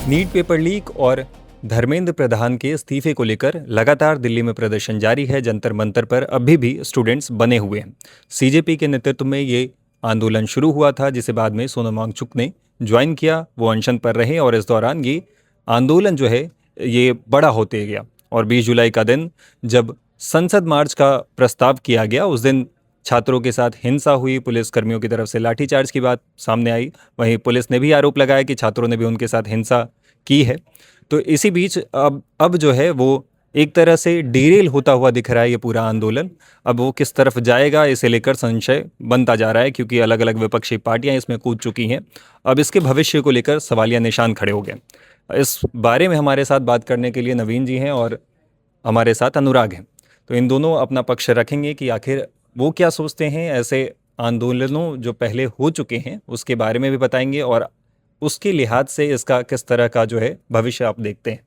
NEET paper leak और धर्मेंद्र प्रधान के इस्तीफे को लेकर लगातार दिल्ली में प्रदर्शन जारी है। जंतर मंतर पर अभी भी स्टूडेंट्स बने हुए हैं। सीजेपी के नेतृत्व में ये आंदोलन शुरू हुआ था, जिसे बाद में सोनम वांगचुक ने ज्वाइन किया। वो अनशन पर रहे और इस दौरान ये आंदोलन जो है ये बड़ा होते गया। और 20 जुलाई का दिन जब संसद मार्च का प्रस्ताव किया गया, उस दिन छात्रों के साथ हिंसा हुई। पुलिसकर्मियों की तरफ से लाठीचार्ज की बात सामने आई। वहीं पुलिस ने भी आरोप लगाया कि छात्रों ने भी उनके साथ हिंसा की है। तो इसी बीच अब जो है वो एक तरह से डिरेल होता हुआ दिख रहा है ये पूरा आंदोलन। अब वो किस तरफ जाएगा, इसे लेकर संशय बनता जा रहा है, क्योंकि अलग अलग विपक्षी पार्टियां इसमें कूद चुकी हैं। अब इसके भविष्य को लेकर सवालिया निशान खड़े हो गए। इस बारे में हमारे साथ बात करने के लिए नवीन जी हैं और हमारे साथ अनुराग हैं। तो इन दोनों अपना पक्ष रखेंगे कि आखिर वो क्या सोचते हैं। ऐसे आंदोलनों जो पहले हो चुके हैं उसके बारे में भी बताएंगे और उसके लिहाज से इसका किस तरह का जो है भविष्य आप देखते हैं।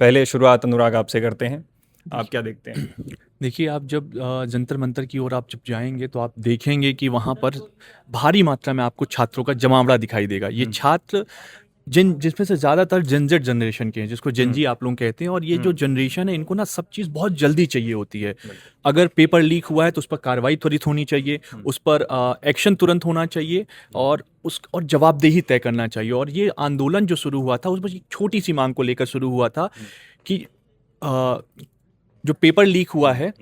पहले शुरुआत अनुराग आपसे करते हैं, आप क्या देखते हैं? देखिए, आप जब जंतर मंतर की ओर आप जब जाएंगे तो आप देखेंगे कि वहाँ पर भारी मात्रा में आपको छात्रों का जमावड़ा दिखाई देगा। ये छात्र जिसमें से ज़्यादातर जेनजेड जनरेशन के हैं, जिसको जेनजी आप लोग कहते हैं। और ये जो जनरेशन है, इनको ना सब चीज़ बहुत जल्दी चाहिए होती है। अगर पेपर लीक हुआ है तो उस पर कार्रवाई त्वरित होनी चाहिए, उस पर एक्शन तुरंत होना चाहिए और जवाबदेही तय करना चाहिए। और ये आंदोलन जो शुरू हुआ था उसमें एक छोटी सी मांग को लेकर शुरू हुआ था कि जो पेपर लीक हुआ है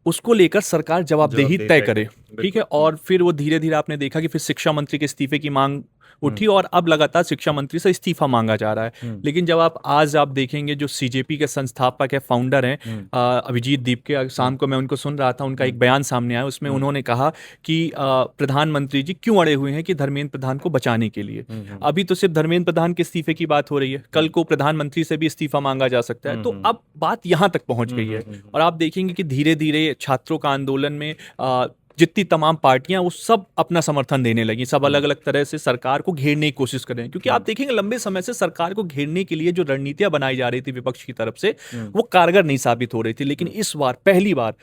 उसको लेकर सरकार जवाबदेही तय करे। ठीक है। और फिर वो धीरे धीरे आपने देखा कि फिर शिक्षा मंत्री के इस्तीफे की मांग उठी और अब लगातार शिक्षा मंत्री से इस्तीफा मांगा जा रहा है। लेकिन जब आप देखेंगे, जो सीजेपी के संस्थापक है, फाउंडर हैं अभिजीत दीप के, शाम को मैं उनको सुन रहा था, उनका एक बयान सामने आया। उसमें उन्होंने कहा कि प्रधानमंत्री जी क्यों अड़े हुए हैं कि धर्मेंद्र प्रधान को बचाने के लिए। अभी तो सिर्फ धर्मेंद्र प्रधान के इस्तीफे की बात हो रही है, कल को प्रधानमंत्री से भी इस्तीफा मांगा जा सकता है। तो अब बात यहां तक पहुंच गई है। और आप देखेंगे कि धीरे धीरे छात्रों का आंदोलन में जितनी तमाम पार्टियां वो सब अपना समर्थन देने लगी, सब अलग अलग तरह से सरकार को घेरने की कोशिश कर रहे हैं। क्योंकि आप देखेंगे लंबे समय से सरकार को घेरने के लिए जो रणनीतियां बनाई जा रही थी विपक्ष की तरफ से, वो कारगर नहीं साबित हो रही थी। लेकिन इस बार पहली बार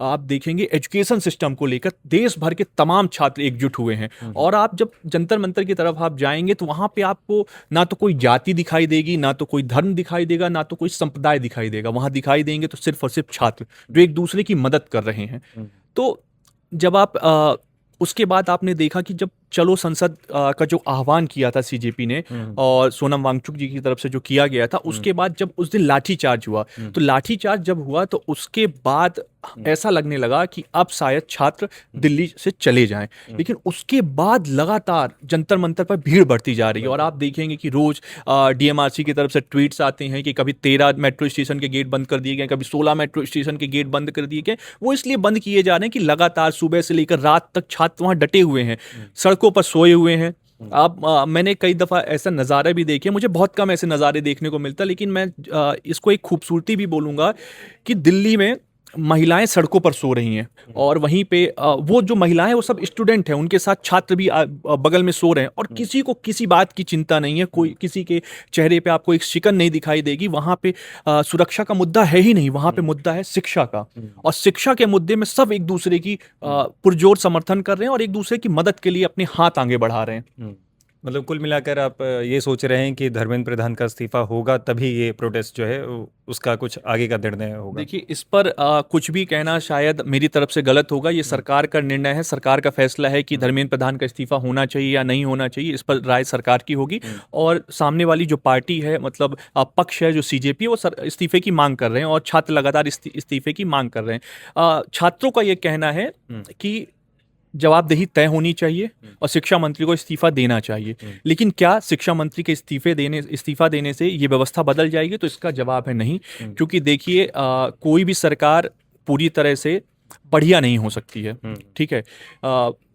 आप देखेंगे एजुकेशन सिस्टम को लेकर देश भर के तमाम छात्र एकजुट हुए हैं। और आप जब जंतर मंतर की तरफ आप जाएंगे तो वहां पे आपको ना तो कोई जाति दिखाई देगी, ना तो कोई धर्म दिखाई देगा, ना तो कोई संप्रदाय दिखाई देगा। वहां दिखाई देंगे तो सिर्फ और सिर्फ छात्र जो एक दूसरे की मदद कर रहे हैं। तो जब आप उसके बाद आपने देखा कि जब चलो संसद का जो आह्वान किया था सीजेपी ने और सोनम वांगचुक जी की तरफ से जो किया गया था, उसके बाद जब उस दिन लाठीचार्ज हुआ, तो लाठीचार्ज जब हुआ तो उसके बाद ऐसा लगने लगा कि अब शायद छात्र दिल्ली से चले जाएं। लेकिन उसके बाद लगातार जंतर मंतर पर भीड़ बढ़ती जा रही है। और आप देखेंगे कि रोज डीएमआरसी की तरफ से ट्वीट्स आते हैं कि कभी 13 मेट्रो स्टेशन के गेट बंद कर दिए गए, कभी 16 मेट्रो स्टेशन के गेट बंद कर दिए गए। वो इसलिए बंद किए जा रहे हैं कि लगातार सुबह से लेकर रात तक छात्र वहां डटे हुए हैं, सड़कों पर सोए हुए हैं। मैंने कई दफा ऐसा नज़ारे भी देखे, मुझे बहुत कम ऐसे नज़ारे देखने को मिलता, लेकिन मैं इसको एक खूबसूरती भी बोलूंगा कि दिल्ली में महिलाएं सड़कों पर सो रही हैं। और वहीं पे वो जो महिलाएं वो सब स्टूडेंट हैं, उनके साथ छात्र भी बगल में सो रहे हैं। और किसी को किसी बात की चिंता नहीं है, कोई किसी के चेहरे पे आपको एक शिकन नहीं दिखाई देगी। वहां पे सुरक्षा का मुद्दा है ही नहीं, वहां पे मुद्दा है शिक्षा का। और शिक्षा के मुद्दे में सब एक दूसरे की पुरजोर समर्थन कर रहे हैं और एक दूसरे की मदद के लिए अपने हाथ आगे बढ़ा रहे हैं। मतलब कुल मिलाकर आप ये सोच रहे हैं कि धर्मेंद्र प्रधान का इस्तीफा होगा तभी ये प्रोटेस्ट जो है उसका कुछ आगे का निर्णय होगा। देखिए, इस पर कुछ भी कहना शायद मेरी तरफ से गलत होगा। ये सरकार का निर्णय है, सरकार का फैसला है कि धर्मेंद्र प्रधान का इस्तीफा होना चाहिए या नहीं होना चाहिए। इस पर राय सरकार की होगी। और सामने वाली जो पार्टी है, मतलब पक्ष है जो सीजेपी, वो इस्तीफे की मांग कर रहे हैं और छात्र लगातार इस्तीफे की मांग कर रहे हैं। छात्रों का ये कहना है कि जवाबदेही तय होनी चाहिए और शिक्षा मंत्री को इस्तीफा देना चाहिए। लेकिन क्या शिक्षा मंत्री के इस्तीफा देने से ये व्यवस्था बदल जाएगी? तो इसका जवाब है नहीं। क्योंकि देखिए, कोई भी सरकार पूरी तरह से बढ़िया नहीं हो सकती है। ठीक है।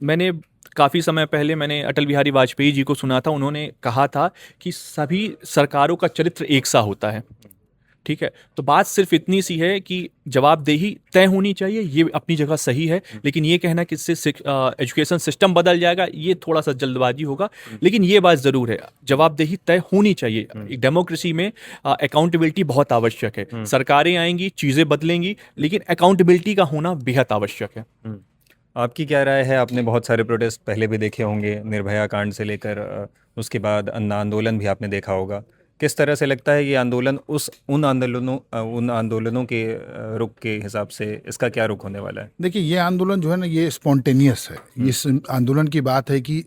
मैंने काफ़ी समय पहले मैंने अटल बिहारी वाजपेयी जी को सुना था, उन्होंने कहा था कि सभी सरकारों का चरित्र एक सा होता है। ठीक है। तो बात सिर्फ इतनी सी है कि जवाबदेही तय होनी चाहिए, ये अपनी जगह सही है। लेकिन ये कहना कि इससे एजुकेशन सिस्टम बदल जाएगा, ये थोड़ा सा जल्दबाजी होगा। लेकिन ये बात ज़रूर है, जवाबदेही तय होनी चाहिए। एक डेमोक्रेसी में अकाउंटेबिलिटी बहुत आवश्यक है। सरकारें आएंगी, चीज़ें बदलेंगी, लेकिन अकाउंटेबिलिटी का होना बेहद आवश्यक है। आपकी क्या राय है? आपने बहुत सारे प्रोटेस्ट पहले भी देखे होंगे, निर्भया कांड से लेकर उसके बाद अन्ना आंदोलन भी आपने देखा होगा। किस तरह से लगता है ये आंदोलन उन आंदोलनों के रुख के हिसाब से इसका क्या रुख होने वाला है? देखिए, ये आंदोलन जो है ना, ये स्पॉन्टेनियस है। इस आंदोलन की बात है कि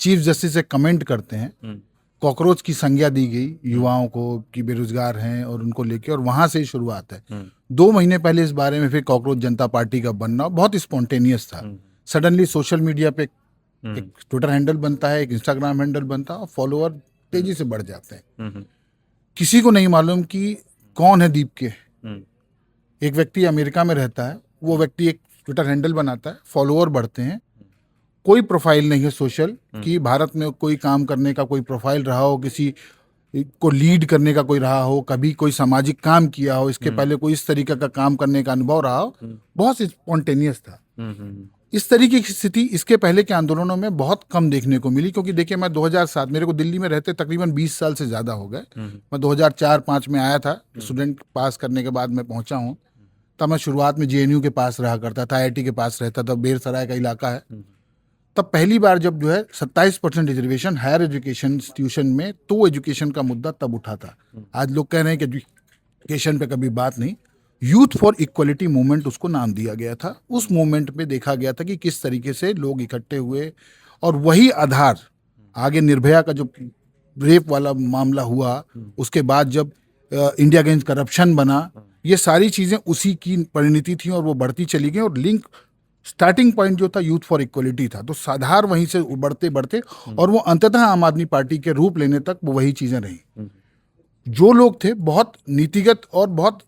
चीफ जस्टिस से कमेंट करते हैं, कॉकरोच की संज्ञा दी गई युवाओं को कि बेरोजगार हैं और उनको लेके, और वहां से ही शुरुआत है। 2 महीने पहले इस बारे में फिर कॉकरोच जनता पार्टी का बनना बहुत स्पॉन्टेनियस था। सडनली सोशल मीडिया पे एक ट्विटर हैंडल बनता है, एक इंस्टाग्राम हैंडल बनता है, और फॉलोअर तेजी से बढ़ जाते हैं। किसी को नहीं मालूम कि कौन है दीप के। एक व्यक्ति अमेरिका में रहता है, वो व्यक्ति एक ट्विटर हैंडल बनाता है, फॉलोअर बढ़ते हैं, कोई प्रोफाइल नहीं है सोशल कि भारत में कोई काम करने का कोई प्रोफाइल रहा हो, किसी को लीड करने का कोई रहा हो, कभी कोई सामाजिक काम किया हो, इसके पहले कोई इस तरीके का काम करने का अनुभव रहा हो। बहुत स्पॉन्टेनियस था। इस तरीके की स्थिति इसके पहले के आंदोलनों में बहुत कम देखने को मिली, क्योंकि देखिए, मैं 2007, मेरे को दिल्ली में रहते तकरीबन 20 साल से ज़्यादा हो गए। मैं 2004-05 में आया था, स्टूडेंट पास करने के बाद मैं पहुंचा हूं। तब मैं शुरुआत में JNU के पास रहा करता था, IIT के पास रहता था, बेरसराय का इलाका है। तब पहली बार जब जो है 27% रिजर्वेशन हायर एजुकेशन इंस्टीट्यूशन में, तो एजुकेशन का मुद्दा तब उठा था। आज लोग कह रहे हैं कि एजुकेशन पे कभी बात नहीं। यूथ फॉर इक्वलिटी मूवमेंट उसको नाम दिया गया था। उस मूवमेंट में देखा गया था कि किस तरीके से लोग इकट्ठे हुए, और वही आधार आगे निर्भया का जो रेप वाला मामला हुआ, उसके बाद जब इंडिया अगेंस्ट करप्शन बना, ये सारी चीजें उसी की परिणति थी, और वो बढ़ती चली गई। और लिंक स्टार्टिंग पॉइंट जो था यूथ फॉर इक्वलिटी था, तो साधार वहीं से बढ़ते बढ़ते और वो अंततः आम आदमी पार्टी के रूप लेने तक वो वही चीजें रही। जो लोग थे बहुत नीतिगत और बहुत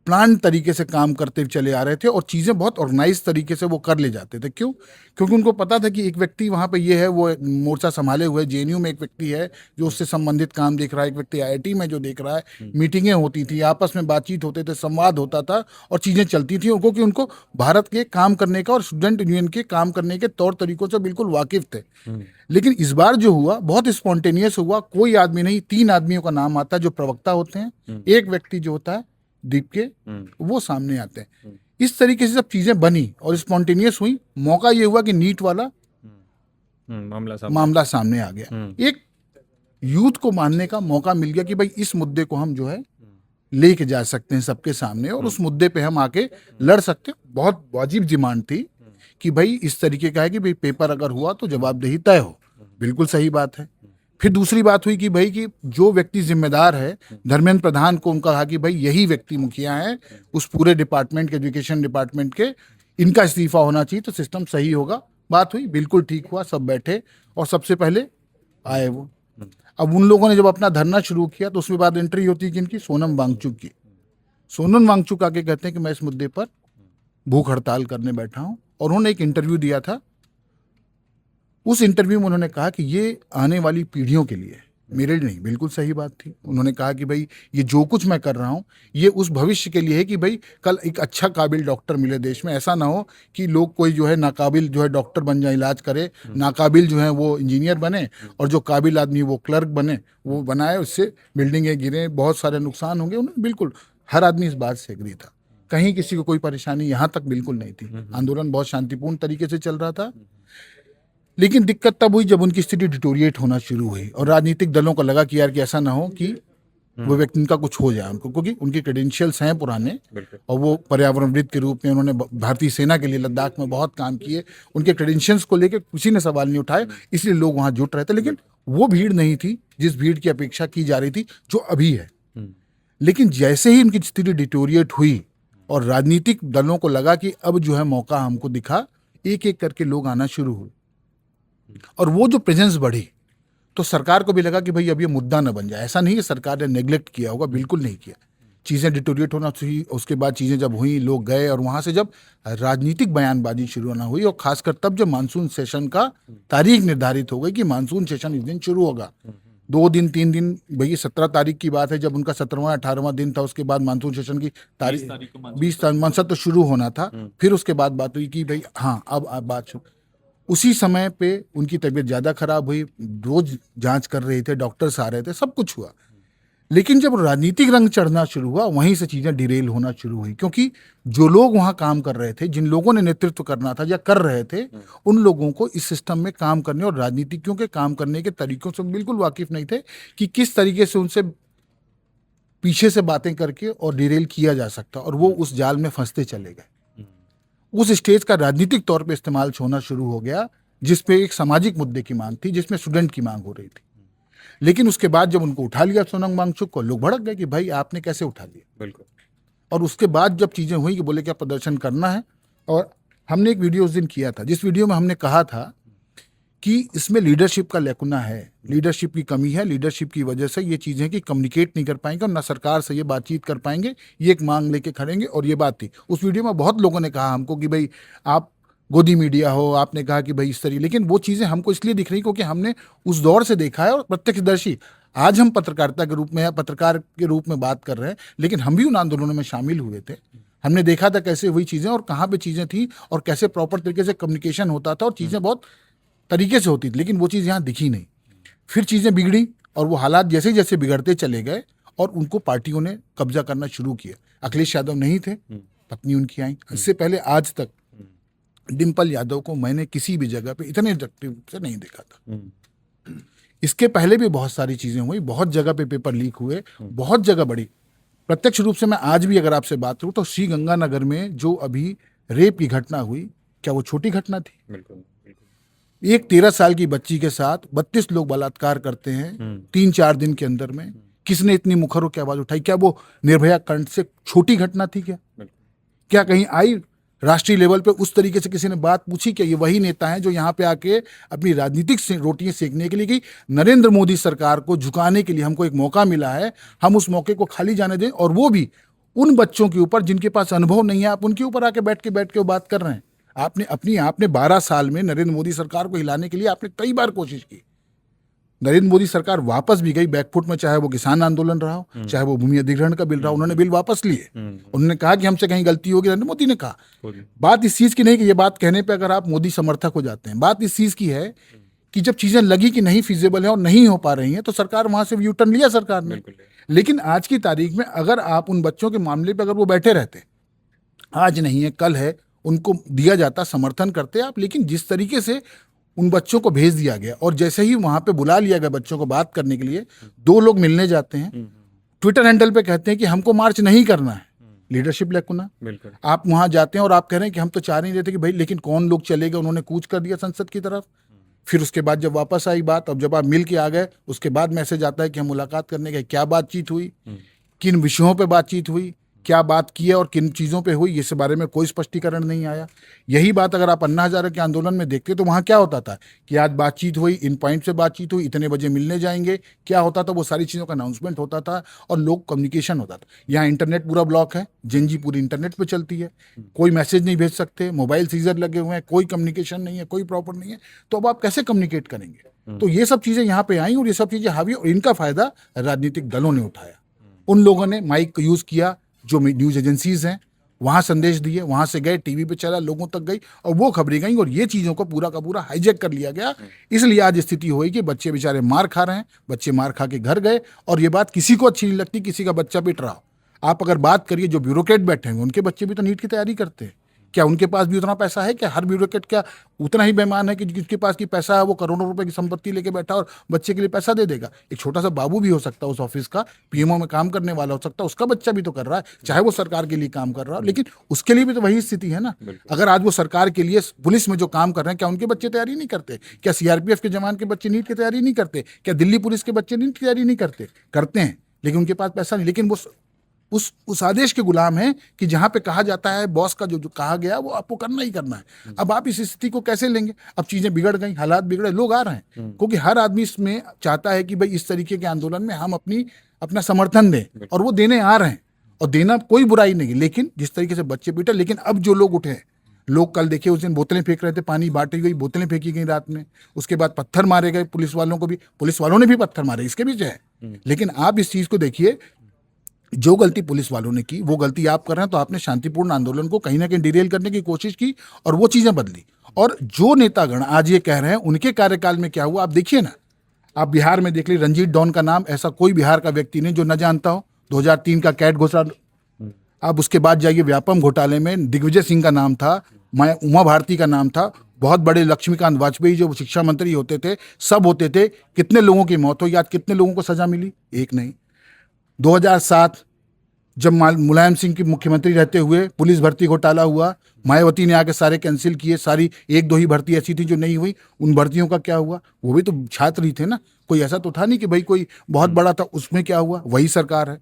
प्लान तरीके से काम करते चले आ रहे थे, और चीज़ें बहुत ऑर्गेनाइज तरीके से वो कर ले जाते थे। क्यों? क्योंकि उनको पता था कि एक व्यक्ति वहाँ पे ये है, वो मोर्चा संभाले हुए, JNU में एक व्यक्ति है जो उससे संबंधित काम देख रहा है, एक व्यक्ति IIT में जो देख रहा है। मीटिंगें होती थी, आपस में बातचीत होते थे, संवाद होता था, और चीज़ें चलती थी, क्योंकि उनको भारत के काम करने का और स्टूडेंट यूनियन के काम करने के तौर तरीकों से बिल्कुल वाकिफ थे। लेकिन इस बार जो हुआ बहुत स्पॉन्टेनियस हुआ। कोई आदमी नहीं, 3 आदमियों का नाम आता है जो प्रवक्ता होते हैं, एक व्यक्ति जो होता है दीप के, वो सामने आते हैं। इस तरीके से सब चीजें बनी और स्पॉन्टेनियस हुई। मौका ये हुआ कि नीट वाला मामला सामने आ गया। एक यूथ को मानने का मौका मिल गया कि भाई इस मुद्दे को हम जो है लेके जा सकते हैं सबके सामने, और उस मुद्दे पे हम आके लड़ सकते हैं। बहुत वाजिब डिमांड थी कि भाई इस तरीके का है कि भाई पेपर अगर हुआ तो जवाबदेही तय हो। बिल्कुल सही बात है। फिर दूसरी बात हुई कि भाई कि जो व्यक्ति जिम्मेदार है, धर्मेंद्र प्रधान को उनका कहा कि भाई यही व्यक्ति मुखिया है उस पूरे डिपार्टमेंट के, एजुकेशन डिपार्टमेंट के, इनका इस्तीफा होना चाहिए तो सिस्टम सही होगा। बात हुई, बिल्कुल ठीक हुआ, सब बैठे और सबसे पहले आए वो। अब उन लोगों ने जब अपना धरना शुरू किया तो उसके बाद एंट्री होती है किनकी? सोनम वांगचुक की। सोनम वांगचुक आके कहते हैं कि मैं इस मुद्दे पर भूख हड़ताल करने बैठा हूं, और उन्होंने एक इंटरव्यू दिया था। उस इंटरव्यू में उन्होंने कहा कि ये आने वाली पीढ़ियों के लिए, मेरे लिए नहीं। बिल्कुल सही बात थी। उन्होंने कहा कि भाई ये जो कुछ मैं कर रहा हूँ ये उस भविष्य के लिए है कि भाई कल एक अच्छा काबिल डॉक्टर मिले देश में। ऐसा ना हो कि लोग कोई जो है नाकाबिल जो है डॉक्टर बन जाए, इलाज करे, नाकाबिल जो है वो इंजीनियर बने, और जो काबिल आदमी वो क्लर्क बने, वो बनाए, उससे बिल्डिंगें गिरे, बहुत सारे नुकसान होंगे। उन्होंने बिल्कुल, हर आदमी इस बात से एग्री था। कहीं किसी को कोई परेशानी यहाँ तक बिल्कुल नहीं थी। आंदोलन बहुत शांतिपूर्ण तरीके से चल रहा था। लेकिन दिक्कत तब हुई जब उनकी स्थिति डिटोरिएट होना शुरू हुई, और राजनीतिक दलों को लगा कि यार कि ऐसा ना हो कि वो व्यक्ति उनका कुछ हो जाए उनको, क्योंकि उनके क्रेडेंशियल्स हैं पुराने, और वो पर्यावरणविद के रूप में उन्होंने भारतीय सेना के लिए लद्दाख में बहुत काम किए। उनके क्रेडेंशियल्स को लेकर किसी ने सवाल नहीं उठाए, इसलिए लोग वहां जुट रहे थे। लेकिन वो भीड़ नहीं थी जिस भीड़ की अपेक्षा की जा रही थी, जो अभी है। लेकिन जैसे ही उनकी स्थिति डिटोरिएट हुई और राजनीतिक दलों को लगा कि अब जो है मौका हमको दिखा, एक एक करके लोग आना शुरू हुए, और वो जो प्रेजेंस बढ़ी तो सरकार को भी लगा कि भाई अब ये मुद्दा न बन जाए। ऐसा नहीं है सरकार ने नेग्लेक्ट किया होगा, बिल्कुल नहीं किया। चीज़ें डिटोरिएट होना चाहिए। उसके बाद चीज़ें जब हुई, लोग गए, और वहाँ से जब राजनीतिक बयानबाजी शुरू होना हुई, और खासकर तब जब मानसून सेशन का तारीख निर्धारित हो गई कि मानसून सेशन इस दिन शुरू होगा, 2 दिन 3 दिन, भाई 17 तारीख की बात है जब उनका 17वां 18वां दिन था। उसके बाद मानसून सेशन की तारीख 20 तारीख तो शुरू होना था। फिर उसके बाद बात हुई कि भाई हाँ अब बात शुरू। उसी समय पे उनकी तबीयत ज़्यादा खराब हुई, रोज जांच कर रहे थे, डॉक्टर्स आ रहे थे, सब कुछ हुआ। लेकिन जब राजनीतिक रंग चढ़ना शुरू हुआ वहीं से चीजें डिरेल होना शुरू हुई, क्योंकि जो लोग वहां काम कर रहे थे, जिन लोगों ने नेतृत्व करना था या कर रहे थे, उन लोगों को इस सिस्टम में काम करने और राजनीतिज्ञों के काम करने के तरीकों से बिल्कुल वाकिफ नहीं थे कि किस तरीके से उनसे पीछे से बातें करके और डिरेल किया जा सकता, और वो उस जाल में फंसते चले गए। उस स्टेज का राजनीतिक तौर पे इस्तेमाल होना शुरू हो गया, जिसपे एक सामाजिक मुद्दे की मांग थी, जिसमें स्टूडेंट की मांग हो रही थी। लेकिन उसके बाद जब उनको उठा लिया सोनम वांगचुक को, लोग भड़क गए कि भाई आपने कैसे उठा लिया। बिल्कुल। और उसके बाद जब चीजें हुई कि बोले क्या प्रदर्शन करना है, और हमने एक वीडियो उस दिन किया था जिस वीडियो में हमने कहा था कि इसमें लीडरशिप का लेकुना है, लीडरशिप की कमी है, लीडरशिप की वजह से ये चीजें कि कम्युनिकेट नहीं कर पाएंगे और ना सरकार से ये बातचीत कर पाएंगे, ये एक मांग लेके खड़ेंगे। और ये बात थी उस वीडियो में, बहुत लोगों ने कहा हमको कि भाई आप गोदी मीडिया हो, आपने कहा कि भाई इस तरीके, लेकिन वो चीजें हमको इसलिए दिख रही क्योंकि हमने उस दौर से देखा है और प्रत्यक्षदर्शी। आज हम पत्रकारिता के रूप में या पत्रकार के रूप में बात कर रहे हैं, लेकिन हम भी उन आंदोलनों में शामिल हुए थे। हमने देखा था कैसे हुई चीजें और कहाँ पे चीजें थी और कैसे प्रॉपर तरीके से कम्युनिकेशन होता था और चीजें बहुत तरीके से होती थी, लेकिन वो चीज़ यहाँ दिखी नहीं। फिर चीज़ें बिगड़ी और वो हालात जैसे जैसे बिगड़ते चले गए और उनको पार्टियों ने कब्जा करना शुरू किया। अखिलेश यादव नहीं थे, पत्नी उनकी आई। इससे पहले आज तक डिम्पल यादव को मैंने किसी भी जगह पे इतने एक्टिव से नहीं देखा था। इसके पहले भी बहुत सारी चीज़ें हुई, बहुत जगह पे पेपर लीक हुए, बहुत जगह बड़ी। प्रत्यक्ष रूप से मैं आज भी अगर आपसे बात करूँ तो श्री गंगानगर में जो अभी रेप की घटना हुई, क्या वो छोटी घटना थी? बिल्कुल। एक 13 साल की बच्ची के साथ 32 लोग बलात्कार करते हैं 3-4 दिन के अंदर में। किसने इतनी मुखर होकर आवाज उठाई? क्या वो निर्भया कांड से छोटी घटना थी? क्या कहीं आई राष्ट्रीय लेवल पे उस तरीके से किसी ने बात पूछी? क्या ये वही नेता हैं जो यहाँ पे आके अपनी राजनीतिक रोटियां सेकने के लिए कि नरेंद्र मोदी सरकार को झुकाने के लिए हमको एक मौका मिला है, हम उस मौके को खाली जाने दें, और वो भी उन बच्चों के ऊपर जिनके पास अनुभव नहीं है, आप उनके ऊपर आके बैठ के वो बात कर रहे हैं। आपने 12 साल में नरेंद्र मोदी सरकार को हिलाने के लिए आपने कई बार कोशिश की। नरेंद्र मोदी सरकार वापस भी गई बैकफुट में, चाहे वो किसान आंदोलन रहा हो, चाहे वो भूमि अधिग्रहण का बिल रहा हो, उन्होंने बिल वापस लिए। उन्होंने कहा कि हमसे कहीं गलती होगी, नरेंद्र मोदी ने कहा। बात इस चीज की नहीं कि ये बात कहने पे अगर आप मोदी समर्थक हो जाते हैं, बात इस चीज की है कि जब चीजें लगी कि नहीं फिजिबल है और नहीं हो पा रही हैं, तो सरकार वहां से यू टर्न लिया सरकार ने। लेकिन आज की तारीख में अगर आप उन बच्चों के मामले पर अगर वो बैठे रहते, आज नहीं है कल है, उनको दिया जाता, समर्थन करते आप। लेकिन जिस तरीके से उन बच्चों को भेज दिया गया और जैसे ही वहां पे बुला लिया गया बच्चों को बात करने के लिए, 2 लोग मिलने जाते हैं, ट्विटर हैंडल पे कहते हैं कि हमको मार्च नहीं करना है, लीडरशिप लेकुना। आप वहां जाते हैं और आप कह रहे हैं कि हम तो चाह नहीं रहे थे कि भाई, लेकिन कौन लोग चले गए, उन्होंने कूच कर दिया संसद की तरफ। फिर उसके बाद जब वापस आई बात, अब जब आप मिल के आ गए, उसके बाद मैसेज आता है कि हम मुलाकात करने गए। क्या बातचीत हुई, किन विषयों पे बातचीत हुई, क्या बात की है और किन चीज़ों पे हुई, इस बारे में कोई स्पष्टीकरण नहीं आया। यही बात अगर आप अन्ना हजारे के आंदोलन में देखते तो वहाँ क्या होता था कि आज बातचीत हुई, इन पॉइंट से बातचीत हुई, इतने बजे मिलने जाएंगे, क्या होता था, वो सारी चीज़ों का अनाउंसमेंट होता था और लोग कम्युनिकेशन होता था। यहाँ इंटरनेट पूरा ब्लॉक है, जेनजी पूरी इंटरनेट पर चलती है, कोई मैसेज नहीं भेज सकते, मोबाइल सीजर लगे हुए हैं, कोई कम्युनिकेशन नहीं है, कोई प्रॉपर नहीं है, तो अब आप कैसे कम्युनिकेट करेंगे? तो ये सब चीज़ें यहाँ पे आई और ये सब चीज़ें हावी, और इनका फायदा राजनीतिक दलों ने उठाया। उन लोगों ने माइक का यूज़ किया, जो न्यूज़ एजेंसीज हैं वहाँ संदेश दिए, वहाँ से गए, टीवी पे चला, लोगों तक गई और वो खबरें गई और ये चीज़ों को पूरा का पूरा हाईजैक कर लिया गया। इसलिए आज स्थिति हुई कि बच्चे बेचारे मार खा रहे हैं, बच्चे मार खा के घर गए और ये बात किसी को अच्छी नहीं लगती, किसी का बच्चा पिट रहा हो। आप अगर बात करिए जो ब्यूरोक्रेट बैठे हैं, उनके बच्चे भी तो नीट की तैयारी करते हैं। क्या उनके पास भी उतना पैसा है? क्या हर ब्यूरोक्रेट क्या उतना ही बेईमान है कि जिसके पास की पैसा है वो करोड़ों रुपए की संपत्ति लेके बैठा और बच्चे के लिए पैसा दे देगा? एक छोटा सा बाबू भी हो सकता है उस ऑफिस का, पीएमओ में काम करने वाला हो सकता है, उसका बच्चा भी तो कर रहा है, चाहे वो सरकार के लिए काम कर रहा हो, लेकिन उसके लिए भी तो वही स्थिति है ना। अगर आज वो सरकार के लिए पुलिस में जो काम कर रहे हैं, क्या उनके बच्चे तैयारी नहीं करते? क्या सीआरपीएफ के जवान के बच्चे नीट की तैयारी नहीं करते? क्या दिल्ली पुलिस के बच्चे नीट की तैयारी नहीं करते? करते हैं, लेकिन उनके पास पैसा नहीं। लेकिन वो उस आदेश के गुलाम हैं कि जहां पे कहा जाता है बॉस का जो कहा गया वो आपको करना ही करना है। अब आप इस स्थिति को कैसे लेंगे? अब चीजें बिगड़ गई, हालात बिगड़े, लोग आ रहे हैं, क्योंकि हर आदमी इसमें चाहता है कि भाई इस तरीके के आंदोलन में हम अपना समर्थन दें, और वो देने आ रहे हैं और देना कोई बुराई नहीं। लेकिन जिस तरीके से बच्चे पीटे, लेकिन अब जो लोग उठे हैं, लोग कल देखिए उस दिन बोतलें फेंक रहे थे, पानी बांटी गई, बोतलें फेंकी गई रात में, उसके बाद पत्थर मारे गए पुलिस वालों को भी, पुलिस वालों ने भी पत्थर मारे, इसके भी है। लेकिन आप इस चीज को देखिए, जो गलती पुलिस वालों ने की वो गलती आप कर रहे हैं, तो आपने शांतिपूर्ण आंदोलन को कहीं ना कहीं डिरेल करने की कोशिश की और वो चीजें बदली। और जो नेतागण आज ये कह रहे हैं उनके कार्यकाल में क्या हुआ, आप देखिए ना। आप बिहार में देख लीजिए, रंजीत डॉन का नाम ऐसा कोई बिहार का व्यक्ति नहीं जो न जानता हो। 2003 का कैट घोटाला, आप उसके बाद जाइए व्यापम घोटाले में दिग्विजय सिंह का नाम था, उमा भारती का नाम था, बहुत बड़े लक्ष्मीकांत वाजपेयी जो शिक्षा मंत्री होते थे, सब होते थे। कितने लोगों की मौत हुई, आज कितने लोगों को सजा मिली? एक नहीं। 2007 जब मुलायम सिंह की मुख्यमंत्री रहते हुए पुलिस भर्ती घोटाला हुआ, मायावती ने आके सारे कैंसिल किए, सारी 1-2 ही भर्ती ऐसी थी जो नहीं हुई। उन भर्तियों का क्या हुआ? वो भी तो छात्र ही थे ना, कोई ऐसा तो था नहीं कि भाई कोई बहुत बड़ा था। उसमें क्या हुआ? वही सरकार है,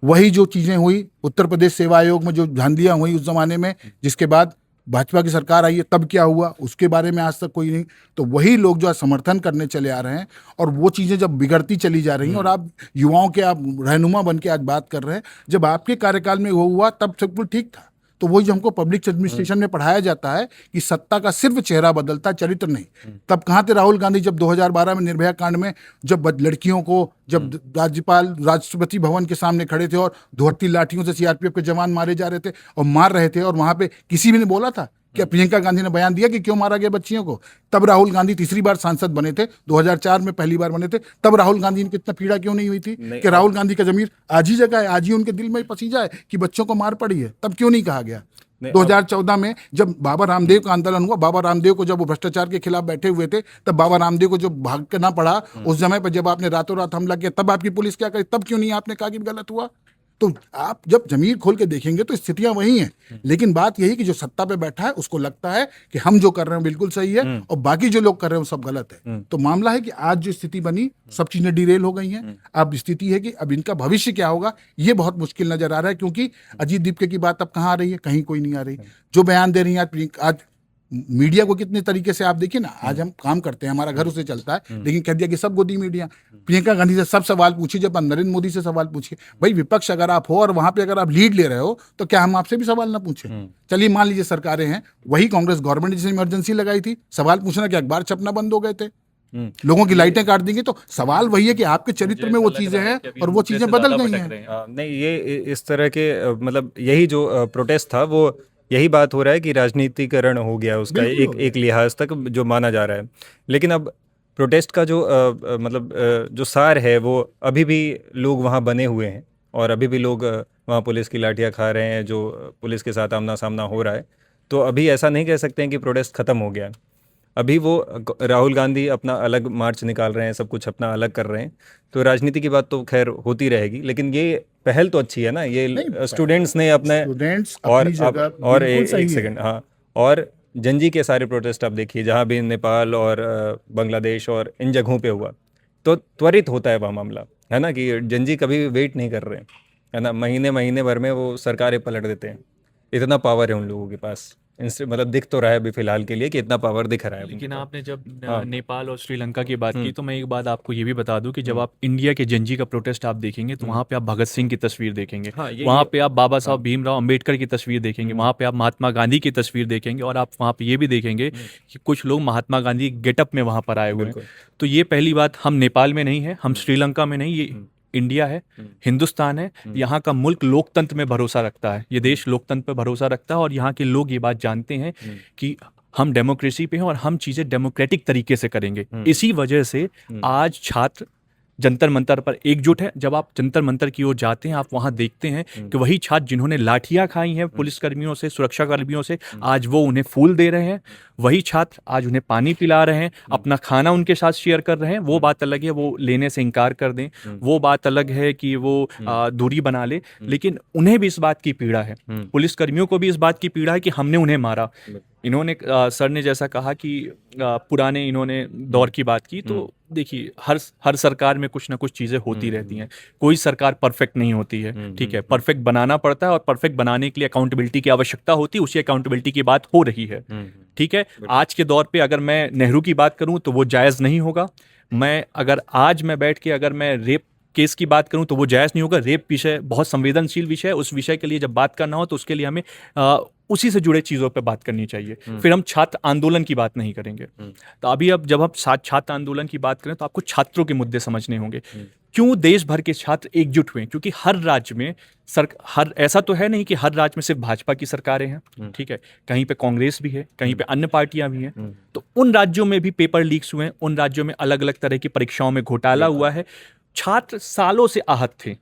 वही जो चीजें हुई उत्तर प्रदेश सेवा आयोग में जो धांधलियां हुई उस जमाने में, जिसके बाद भाजपा की सरकार आई है, तब क्या हुआ उसके बारे में आज तक कोई नहीं। तो वही लोग जो समर्थन करने चले आ रहे हैं, और वो चीजें जब बिगड़ती चली जा रही हैं, और आप युवाओं के आप रहनुमा बन के आज बात कर रहे हैं, जब आपके कार्यकाल में वो हुआ तब सब कुछ ठीक था। तो वही जो हमको पब्लिक एडमिनिस्ट्रेशन में पढ़ाया जाता है कि सत्ता का सिर्फ चेहरा बदलता, चरित्र नहीं। तब कहाँ थे राहुल गांधी जब 2012 में निर्भया कांड में जब लड़कियों को, जब राज्यपाल राष्ट्रपति भवन के सामने खड़े थे और धोती लाठियों से सीआरपीएफ के जवान मारे जा रहे थे और मार रहे थे, और वहां पे किसी भी ने बोला था क्या? प्रियंका गांधी ने बयान दिया कि क्यों मारा गया बच्चियों को? तब राहुल गांधी तीसरी बार सांसद बने थे, 2004 में पहली बार बने थे, तब राहुल गांधी ने कितना पीड़ा क्यों नहीं हुई थी कि राहुल गांधी का जमीर आज ही जगह है, आज ही उनके दिल में पसीजा है कि बच्चों को मार पड़ी है? तब क्यों नहीं कहा गया? 2014 में जब बाबा रामदेव का आंदोलन हुआ, बाबा रामदेव को जब वो भ्रष्टाचार के खिलाफ बैठे हुए थे, तब बाबा रामदेव को जब भाग करना पड़ा, उस समय पर जब आपने रातों रात हमला किया, तब आपकी पुलिस क्या करी? तब क्यों नहीं आपने कहा कि गलत हुआ? तो आप जब जमीर खोल के देखेंगे तो स्थितियां वही हैं, लेकिन बात यही कि जो सत्ता पे बैठा है उसको लगता है कि हम जो कर रहे हैं बिल्कुल सही है और बाकी जो लोग कर रहे हैं वो सब गलत है। तो मामला है कि आज जो स्थिति बनी, सब चीजें डिरेल हो गई हैं। अब स्थिति है कि अब इनका भविष्य क्या होगा ये बहुत मुश्किल नजर आ रहा है, क्योंकि अजीत दीपके की बात अब कहाँ आ रही है? कहीं कोई नहीं आ रही। जो बयान दे रही है आज मीडिया को कितने तरीके से आप देखिए ना, आज हम काम करते हैं, हमारा घर उससे चलता है, लेकिन कह दिया कि सब गोदी मीडिया। प्रियंका गांधी से सब सवाल पूछिए, जब नरेंद्र मोदी से सवाल पूछिए। भाई विपक्ष अगर आप हो और वहां पे अगर आप लीड ले रहे हो तो क्या हम आपसे भी सवाल ना पूछे? चलिए मान लीजिए सरकारें हैं, वही कांग्रेस गवर्नमेंट जिसने इमरजेंसी लगाई थी, सवाल पूछना कि अखबार छपना बंद हो गए थे, लोगों की लाइटें काट देंगे। तो सवाल वही है कि आपके चरित्र में वो चीजें हैं और वो चीजें बदल गई हैं। नहीं, ये इस तरह के मतलब यही जो प्रोटेस्ट था वो यही बात हो रहा है कि राजनीतिकरण हो गया उसका एक लिहाज तक जो माना जा रहा है। लेकिन अब प्रोटेस्ट का जो जो सार है वो अभी भी लोग वहाँ बने हुए हैं और अभी भी लोग वहाँ पुलिस की लाठियाँ खा रहे हैं, जो पुलिस के साथ आमना सामना हो रहा है। तो अभी ऐसा नहीं कह सकते हैं कि प्रोटेस्ट ख़त्म हो गया है। अभी वो राहुल गांधी अपना अलग मार्च निकाल रहे हैं, सब कुछ अपना अलग कर रहे हैं, तो राजनीति की बात तो खैर होती रहेगी। लेकिन ये पहल तो अच्छी है ना, ये स्टूडेंट्स ने अपने और एक सेकंड, हाँ, और जंजी के सारे प्रोटेस्ट आप देखिए, जहाँ भी नेपाल और बांग्लादेश और इन जगहों पे हुआ तो त्वरित होता है वह मामला, है ना, कि जंजी कभी वेट नहीं कर रहे हैं, है ना, महीने भर में वो सरकारें पलट देते हैं। इतना पावर है उन लोगों के पास, मतलब दिख तो रहा है अभी फिलहाल के लिए कि इतना पावर दिख रहा है। लेकिन आपने जब नेपाल और श्रीलंका की बात की तो मैं एक बात आपको ये भी बता दूं कि जब आप इंडिया के जंजी का प्रोटेस्ट आप देखेंगे तो वहाँ पे आप भगत सिंह की तस्वीर देखेंगे, वहाँ पे आप बाबा साहब भीमराव अंबेडकर की तस्वीर देखेंगे, वहाँ पे आप महात्मा गांधी की तस्वीर देखेंगे, और आप वहाँ पे ये भी देखेंगे कि कुछ लोग महात्मा गांधी गेटअप में वहाँ पर आए हुए हैं। तो ये पहली बात, हम नेपाल में नहीं है, हम श्रीलंका में नहीं, ये इंडिया है, हिंदुस्तान है। यहाँ का मुल्क लोकतंत्र में भरोसा रखता है, ये देश लोकतंत्र पर भरोसा रखता है, और यहाँ के लोग ये बात जानते हैं कि हम डेमोक्रेसी पे हैं और हम चीज़ें डेमोक्रेटिक तरीके से करेंगे। इसी वजह से आज छात्र जंतर मंतर पर एकजुट है। जब आप जंतर मंतर की ओर जाते हैं, आप वहां देखते हैं कि वही छात्र जिन्होंने लाठियां खाई हैं पुलिसकर्मियों से, सुरक्षा कर्मियों से, आज वो उन्हें फूल दे रहे हैं। वही छात्र आज उन्हें पानी पिला रहे हैं, अपना खाना उनके साथ शेयर कर रहे हैं। वो बात अलग है वो लेने से इनकार कर दें, वो बात अलग है कि वो दूरी बना ले, लेकिन उन्हें भी इस बात की पीड़ा है, पुलिसकर्मियों को भी इस बात की पीड़ा है कि हमने उन्हें मारा। इन्होंने सर ने जैसा कहा कि पुराने इन्होंने दौर की बात की, तो देखिए हर सरकार में कुछ ना कुछ चीज़ें होती रहती हैं, कोई सरकार परफेक्ट नहीं होती है, ठीक है, परफेक्ट बनाना पड़ता है और परफेक्ट बनाने के लिए अकाउंटेबिलिटी की आवश्यकता होती है, उसी अकाउंटेबिलिटी की बात हो रही है, ठीक है। आज के दौर पे अगर मैं नेहरू की बात करूं तो वो जायज़ नहीं होगा, आज मैं बैठ के अगर मैं रेप केस की बात करूं तो वो जायज़ नहीं होगा। रेप विषय बहुत संवेदनशील विषय है, उस विषय के लिए जब बात करना हो तो उसके लिए हमें उसी से जुड़े चीज़ों पे बात करनी चाहिए। फिर हम छात्र आंदोलन की बात नहीं करेंगे। तो अभी अब जब हम छात्र आंदोलन की बात करें तो आपको छात्रों के मुद्दे समझने होंगे। क्यों देश भर के छात्र एकजुट हुए? क्योंकि हर राज्य में हर ऐसा तो है नहीं कि हर राज्य में सिर्फ भाजपा की सरकारें हैं, ठीक है, कहीं पे कांग्रेस भी है, कहीं पे अन्य पार्टियां भी हैं। तो उन राज्यों में भी पेपर लीक्स हुए हैं, उन राज्यों में अलग अलग तरह की परीक्षाओं में घोटाला हुआ है। छात्र सालों से आहत थे।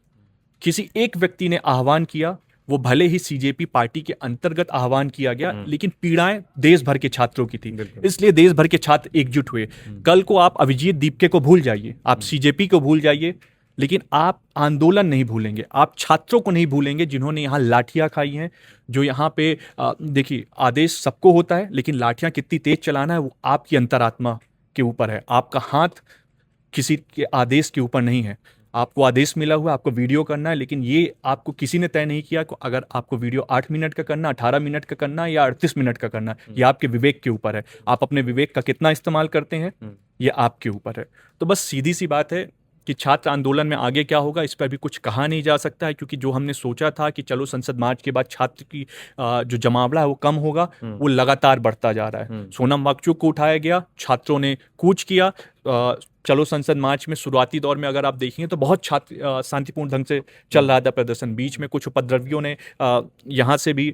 किसी एक व्यक्ति ने आह्वान किया, वो भले ही सीजेपी पार्टी के अंतर्गत आह्वान किया गया, लेकिन पीड़ाएं देश भर के छात्रों की थी, इसलिए देश भर के छात्र एकजुट हुए। कल को आप अभिजीत दीपके को भूल जाइए, आप सीजेपी को भूल जाइए, लेकिन आप आंदोलन नहीं भूलेंगे, आप छात्रों को नहीं भूलेंगे जिन्होंने यहाँ लाठियां खाई हैं, जो यहाँ पे देखिए, आदेश सबको होता है, लेकिन लाठियां कितनी तेज चलाना है वो आपकी अंतरात्मा के ऊपर है। आपका हाथ किसी के आदेश के ऊपर नहीं है। आपको आदेश मिला हुआ, आपको वीडियो करना है, लेकिन ये आपको किसी ने तय नहीं किया कि अगर आपको वीडियो 8 मिनट का करना, 18 मिनट का करना या 38 मिनट का करना, ये आपके विवेक के ऊपर है। आप अपने विवेक का कितना इस्तेमाल करते हैं, ये आपके ऊपर है। तो बस सीधी सी बात है कि छात्र आंदोलन में आगे क्या होगा, इस पर अभी कुछ कहा नहीं जा सकता है, क्योंकि जो हमने सोचा था कि चलो संसद मार्च के बाद छात्र की जो जमावड़ा है वो कम होगा, वो लगातार बढ़ता जा रहा है। सोनम वांगचुक को उठाया गया, छात्रों ने कूच किया। चलो संसद मार्च में शुरुआती दौर में अगर आप देखेंगे तो बहुत छात्र शांतिपूर्ण ढंग से चल रहा था प्रदर्शन। बीच में कुछ उपद्रवियों ने यहाँ से भी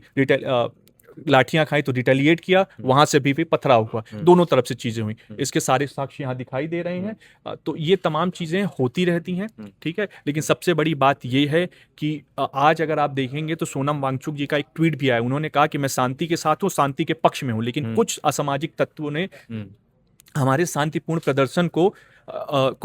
लाठियां खाई तो रिटेलिएट किया, वहां से भी पथराव हुआ, दोनों तरफ से चीजें हुई। इसके सारे साक्ष्य यहाँ दिखाई दे रहे हैं। तो ये तमाम चीजें होती रहती हैं, ठीक है। लेकिन सबसे बड़ी बात ये है कि आज अगर आप देखेंगे तो सोनम वांगचुक जी का एक ट्वीट भी आया, उन्होंने कहा कि मैं शांति के साथ हूँ, शांति के पक्ष में हूँ, लेकिन कुछ असामाजिक तत्वों ने हमारे शांतिपूर्ण प्रदर्शन को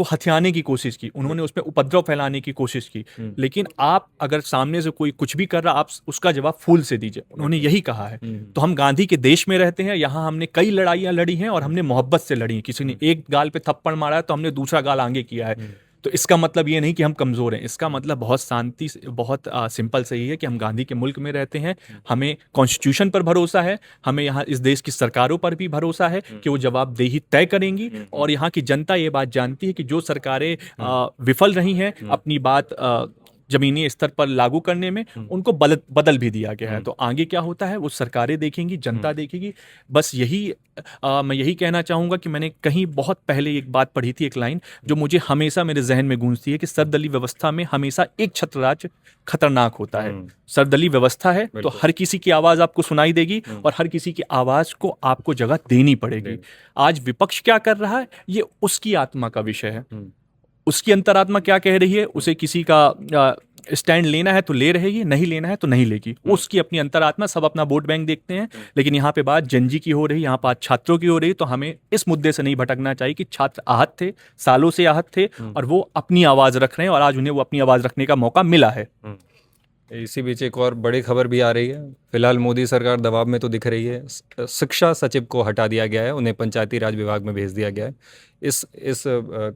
हथियाने की कोशिश की, उन्होंने उसमें उपद्रव फैलाने की कोशिश की। लेकिन आप अगर सामने से कोई कुछ भी कर रहा, आप उसका जवाब फूल से दीजिए, उन्होंने यही कहा है। तो हम गांधी के देश में रहते हैं, यहाँ हमने कई लड़ाइयाँ लड़ी हैं और हमने मोहब्बत से लड़ी हैं। किसी ने एक गाल पे थप्पड़ मारा है तो हमने दूसरा गाल आगे किया है। तो इसका मतलब ये नहीं कि हम कमज़ोर हैं, इसका मतलब बहुत शांति से, बहुत सिंपल सही है कि हम गांधी के मुल्क में रहते हैं, हमें कॉन्स्टिट्यूशन पर भरोसा है, हमें यहाँ इस देश की सरकारों पर भी भरोसा है कि वो जवाबदेही तय करेंगी। और यहाँ की जनता ये बात जानती है कि जो सरकारें विफल रही हैं अपनी बात जमीनी स्तर पर लागू करने में, उनको बदल भी दिया गया है। तो आगे क्या होता है वो सरकारें देखेंगी, जनता देखेगी। बस यही मैं यही कहना चाहूँगा कि मैंने कहीं बहुत पहले एक बात पढ़ी थी, एक लाइन जो मुझे हमेशा मेरे जहन में गूंजती है कि सर्वदलीय व्यवस्था में हमेशा एक छत्र राज्य खतरनाक होता है। सर्वदलीय व्यवस्था है तो हर किसी की आवाज़ आपको सुनाई देगी और हर किसी की आवाज़ को आपको जगह देनी पड़ेगी। आज विपक्ष क्या कर रहा है ये उसकी आत्मा का विषय है, उसकी अंतरात्मा क्या कह रही है, उसे किसी का स्टैंड लेना है तो ले रहेगी, नहीं लेना है तो नहीं लेगी, उसकी अपनी अंतरात्मा। सब अपना वोट बैंक देखते हैं, लेकिन यहाँ पे बात जनजी की हो रही, यहाँ पर छात्रों की हो रही। तो हमें इस मुद्दे से नहीं भटकना चाहिए कि छात्र आहत थे, सालों से आहत थे, और वो अपनी आवाज़ रख रहे हैं और आज उन्हें वो अपनी आवाज़ रखने का मौका मिला है। इसी बीच एक और बड़ी खबर भी आ रही है। फिलहाल मोदी सरकार दबाव में तो दिख रही है। शिक्षा सचिव को हटा दिया गया है, उन्हें पंचायती राज विभाग में भेज दिया गया है। इस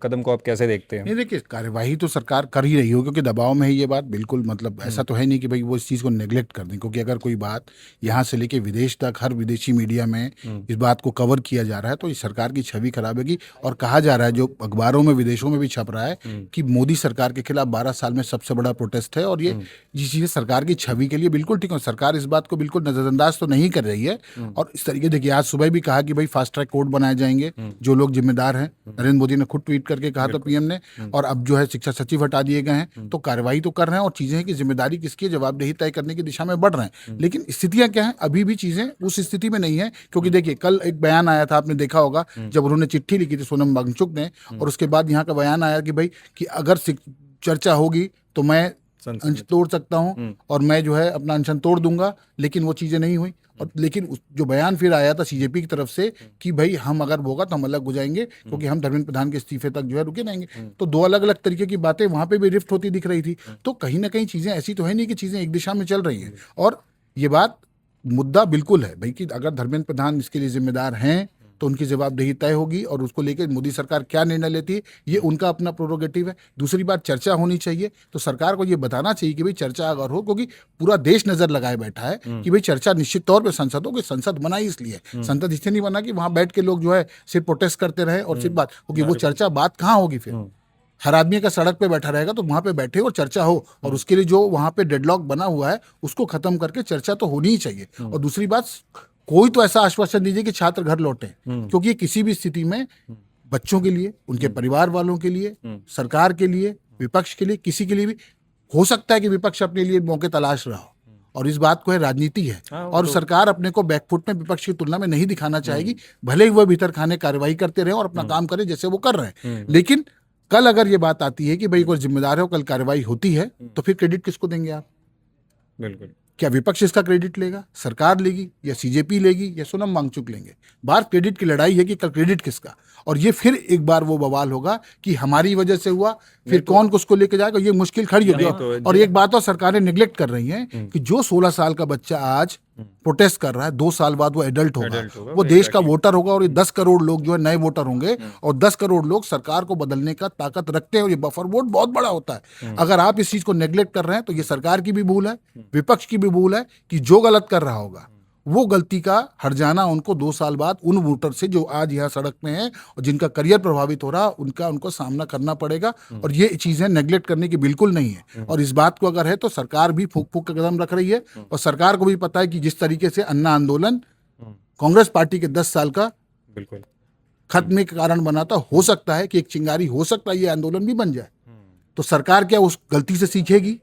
कदम को आप कैसे देखते हैं? नहीं, देखिए, कार्यवाही तो सरकार कर ही रही हो, क्योंकि दबाव में है ये बात, बिल्कुल मतलब ऐसा तो है नहीं कि भाई वो इस चीज़ को नेग्लेक्ट कर दें। क्योंकि अगर कोई बात यहाँ से लेके विदेश तक हर विदेशी मीडिया में इस बात को कवर किया जा रहा है तो इस सरकार की छवि खराब होगी। और कहा जा रहा है, जो अखबारों में विदेशों में भी छप रहा है, कि मोदी सरकार के खिलाफ 12 साल में सबसे बड़ा प्रोटेस्ट है। और ये चीज़ें सरकार की छवि के लिए बिल्कुल ठीक है। सरकार इस बात को बिल्कुल नजरअंदाज तो नहीं कर रही है। और इस तरीके, देखिए, आज सुबह भी कहा कि भाई फास्ट ट्रैक कोर्ट बनाए जाएंगे, जो लोग जिम्मेदार हैं। नरेंद्र मोदी ने खुद ट्वीट करके कहा था पीएम ने। और अब जो है शिक्षा सचिव हटा दिए गए हैं, तो कार्रवाई तो कर रहे हैं और चीजें हैं कि जिम्मेदारी किसकी है, जवाबदेही तय करने की दिशा में बढ़ रहे हैं। लेकिन स्थितियां क्या हैं, अभी भी चीजें उस स्थिति में नहीं है। क्योंकि देखिए, कल एक बयान आया था, आपने देखा होगा, जब उन्होंने चिट्ठी लिखी थी सोनम वांगचुक ने, और उसके बाद यहाँ का बयान आया कि भाई कि अगर चर्चा होगी तो मैं अंश तोड़ सकता हूं और मैं जो है अपना अनशन तोड़ दूंगा। लेकिन वो चीजें नहीं हुई। और लेकिन जो बयान फिर आया था सीजेपी की तरफ से कि भाई हम अगर होगा तो हम अलग हो जाएंगे, क्योंकि हम धर्मेंद्र प्रधान के इस्तीफे तक जो है रुके रहेंगे। तो दो अलग अलग तरीके की बातें वहां पे भी रिफ्ट होती दिख रही थी। तो कहीं ना कहीं चीजें ऐसी तो है नहीं कि चीजें एक दिशा में चल रही हैं। और ये बात, मुद्दा बिल्कुल है भाई कि अगर धर्मेंद्र प्रधान इसके लिए जिम्मेदार हैं तो उनकी जवाबदेही तय होगी। और उसको लेकर मोदी सरकार क्या निर्णय लेती है ये उनका अपना प्रोरोगेटिव है। दूसरी बात, चर्चा होनी चाहिए, तो सरकार को ये बताना चाहिए कि भाई चर्चा अगर हो, क्योंकि पूरा देश नजर लगाए बैठा है कि भाई चर्चा निश्चित तौर पे संसद हो। कि संसद बना ही इसलिए, संसद इसलिए नहीं बना कि वहां बैठ के लोग जो है सिर्फ प्रोटेस्ट करते रहे और सिर्फ बात, क्योंकि वो चर्चा बात कहाँ होगी फिर। हर आदमी का सड़क पे बैठा रहेगा तो वहां पे बैठे और चर्चा हो। और उसके लिए जो वहां पे डेडलॉक बना हुआ है उसको खत्म करके चर्चा तो होनी ही चाहिए। और दूसरी बात, कोई तो ऐसा आश्वासन दीजिए कि छात्र घर लौटे, क्योंकि किसी भी स्थिति में बच्चों के लिए, उनके परिवार वालों के लिए, सरकार के लिए विपक्ष के लिए, किसी के लिए भी हो सकता है कि विपक्ष अपने लिए मौके तलाश रहा हो, और इस बात को है राजनीति है, और सरकार अपने को बैकफुट में विपक्ष की तुलना में नहीं दिखाना चाहेगी, भले ही वह भीतर खाने कार्रवाई करते रहे और अपना काम करें जैसे वो कर रहे हैं। लेकिन कल अगर ये बात आती है कि भाई कोई जिम्मेदार है, कल कार्रवाई होती है, तो फिर क्रेडिट किसको देंगे आप? बिल्कुल। क्या विपक्ष इसका क्रेडिट लेगा? सरकार लेगी या सीजेपी लेगी या सोनम वांगचुक लेंगे? बार क्रेडिट की लड़ाई है कि कल क्रेडिट किसका, और ये फिर एक बार वो बवाल होगा कि हमारी वजह से हुआ, फिर कौन उसको लेके जाएगा, ये मुश्किल खड़ी होगी। और एक बात और सरकारें निगलेक्ट कर रही हैं कि जो 16 साल का बच्चा आज प्रोटेस्ट कर रहा है, 2 साल बाद वो एडल्ट होगा, वो देश का वोटर होगा, और ये 10 करोड़ लोग जो है नए वोटर होंगे, और 10 करोड़ लोग सरकार को बदलने का ताकत रखते हैं, और ये बफर वोट बहुत बड़ा होता है। अगर आप इस चीज को नेग्लेक्ट कर रहे हैं तो ये सरकार की भी भूल है, विपक्ष की भी भूल है कि जो गलत कर रहा होगा वो गलती का हट जाना उनको 2 साल बाद उन वोटर से जो आज यहाँ सड़क में हैं और जिनका करियर प्रभावित हो रहा, उनको सामना करना पड़ेगा। और ये चीजें नेग्लेक्ट करने की बिल्कुल नहीं है, और इस बात को अगर है तो सरकार भी फूक फूक का कदम रख रही है, और सरकार को भी पता है कि जिस तरीके से अन्ना आंदोलन कांग्रेस पार्टी के 10 साल का बिल्कुल खत्म के कारण बना था, हो सकता है कि एक चिंगारी, हो सकता है ये आंदोलन भी बन जाए। तो सरकार क्या उस गलती से सीखेगी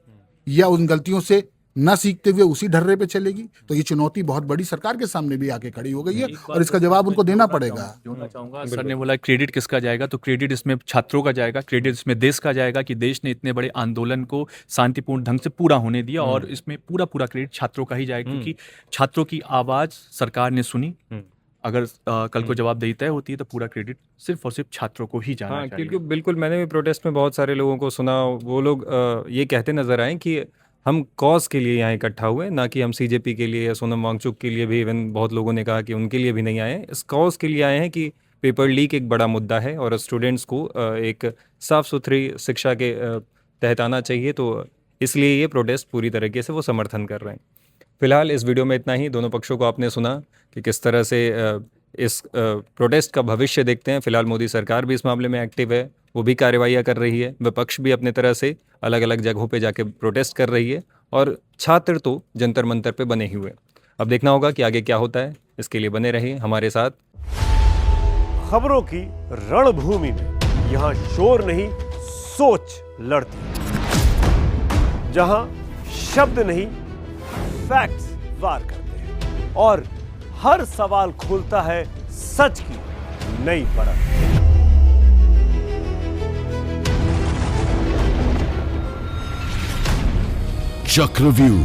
या उन गलतियों से ना सीखते हुए उसी ढर्रे पे चलेगी? तो ये चुनौती बहुत बड़ी सरकार के सामने भी आके खड़ी हो गई है, और इसका जवाब उनको देना पड़ेगा। जोड़ना चाहूंगा, सर ने बोला क्रेडिट किसका जाएगा, तो क्रेडिट इसमें छात्रों का जाएगा, क्रेडिट इसमें देश का जाएगा कि देश ने इतने बड़े आंदोलन को शांतिपूर्ण ढंग से पूरा होने दिया, और इसमें पूरा क्रेडिट छात्रों का ही जाएगा, क्योंकि छात्रों की आवाज सरकार ने सुनी। अगर कल को जवाबदेही तय होती है तो पूरा क्रेडिट सिर्फ और सिर्फ छात्रों को ही जाना चाहिए। क्योंकि बिल्कुल मैंने भी प्रोटेस्ट में बहुत सारे लोगों को सुना, वो लोग ये कहते नजर आए कि हम कॉज के लिए यहाँ इकट्ठा हुए, ना कि हम सीजेपी के लिए या सोनम वांगचुक के लिए भी। इवन बहुत लोगों ने कहा कि उनके लिए भी नहीं आए, इस कॉज के लिए आए हैं कि पेपर लीक एक बड़ा मुद्दा है और स्टूडेंट्स को एक साफ़ सुथरी शिक्षा के तहत आना चाहिए, तो इसलिए ये प्रोटेस्ट पूरी तरीके से वो समर्थन कर रहे हैं। फिलहाल इस वीडियो में इतना ही। दोनों पक्षों को आपने सुना कि किस तरह से इस प्रोटेस्ट का भविष्य देखते हैं। फिलहाल मोदी सरकार भी इस मामले में एक्टिव है, वो भी कार्रवाइयाँ कर रही है, विपक्ष भी अपने तरह से अलग अलग जगहों पे जाके प्रोटेस्ट कर रही है, और छात्र तो जंतर मंतर पे बने हुए। अब देखना होगा कि आगे क्या होता है। इसके लिए बने रहिए हमारे साथ। खबरों की रणभूमि में यहाँ शोर नहीं, सोच लड़ती है, जहां शब्द नहीं फैक्ट्स वार करते हैं, और हर सवाल खोलता है सच की नई परत। चक्रव्यूह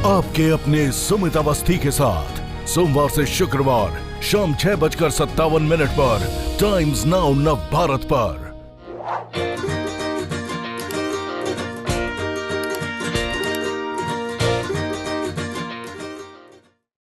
आपके अपने सुमित अवस्थी के साथ सोमवार से शुक्रवार शाम 6:57 पर टाइम्स नाउ नव भारत पर।